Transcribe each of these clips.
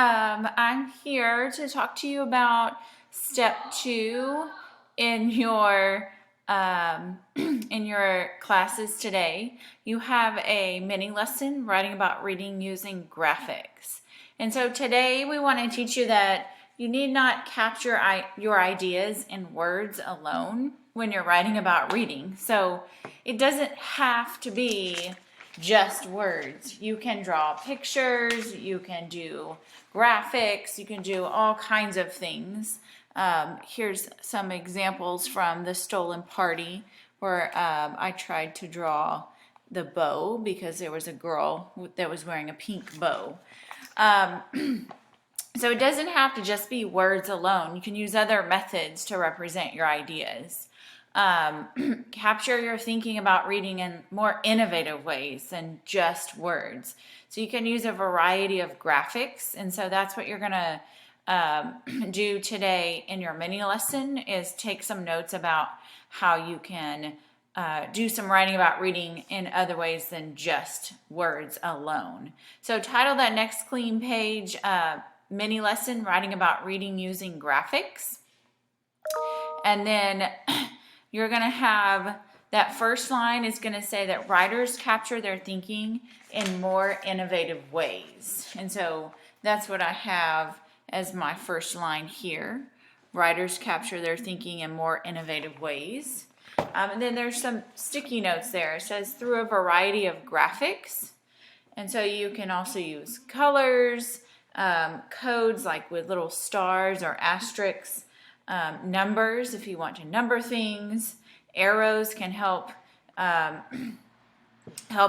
I'm here to talk to you about step 2 in your in your classes today. You have a mini lesson writing about reading using graphics. And so today we want to teach you that you need not capture your ideas in words alone when you're writing about reading. So it doesn't have to be just words. You can draw pictures, you can do graphics, you can do all kinds of things. Here's some examples from The Stolen Party where I tried to draw the bow because there was a girl that was wearing a pink bow. So it doesn't have to just be words alone. You can use other methods to represent your ideas. Capture your thinking about reading in more innovative ways than just words. So you can use a variety of graphics, and so that's what you're going to do today in your mini lesson, is take some notes about how you can do some writing about reading in other ways than just words alone. So title that next clean page, mini lesson, writing about reading using graphics. And then you're going to have that first line is going to say that writers capture their thinking in more innovative ways. And so that's what I have as my first line here. Writers capture their thinking in more innovative ways. And then there's some sticky notes there. It says through a variety of graphics. And so you can also use colors, codes like with little stars or asterisks, numbers if you want to number things. Arrows can help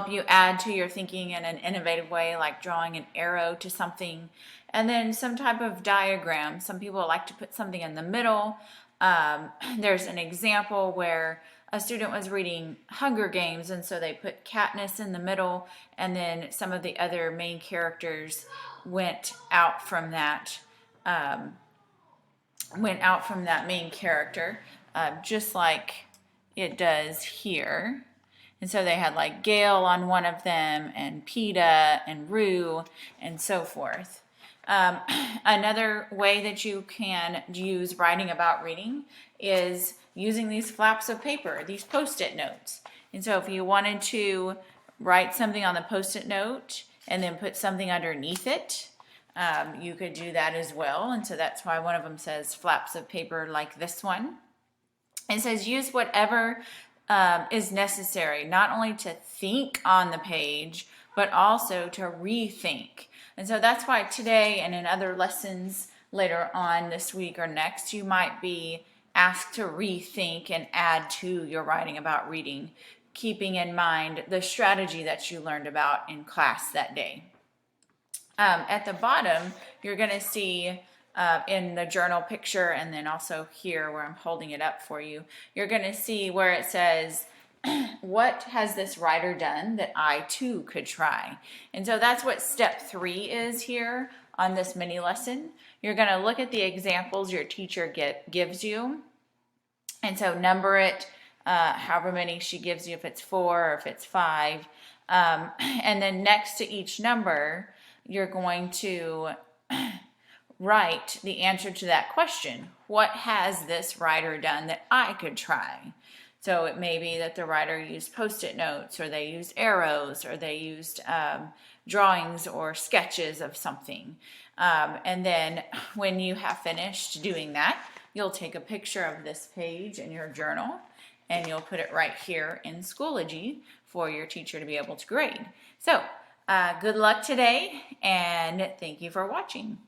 you add to your thinking in an innovative way, like drawing an arrow to something. And then some type of diagram. Some people like to put something in the middle. There's an example where a student was reading Hunger Games, and so they put Katniss in the middle, and then some of the other main characters went out from that main character, just like it does here. And so they had like Gale on one of them, and Peeta and Rue, and so forth. Another way that you can use writing about reading is using these flaps of paper, these post-it notes. And so if you wanted to write something on the post-it note and then put something underneath it, you could do that as well. And so that's why one of them says flaps of paper like this one. It says use whatever is necessary, not only to think on the page, but also to rethink. And so that's why today and in other lessons later on this week or next, you might be asked to rethink and add to your writing about reading, keeping in mind the strategy that you learned about in class that day. At the bottom, you're going to see in the journal picture, and then also here where I'm holding it up for you, you're going to see where it says, what has this writer done that I too could try? And so that's what step 3 is here on this mini lesson. You're going to look at the examples your teacher gives you, and so number it however many she gives you, if it's 4 or if it's 5, and then next to each number you're going to write the answer to that question. What has this writer done that I could try? So it may be that the writer used post-it notes, or they used arrows, or they used drawings or sketches of something. And then when you have finished doing that, you'll take a picture of this page in your journal, and you'll put it right here in Schoology for your teacher to be able to grade. So good luck today, and thank you for watching.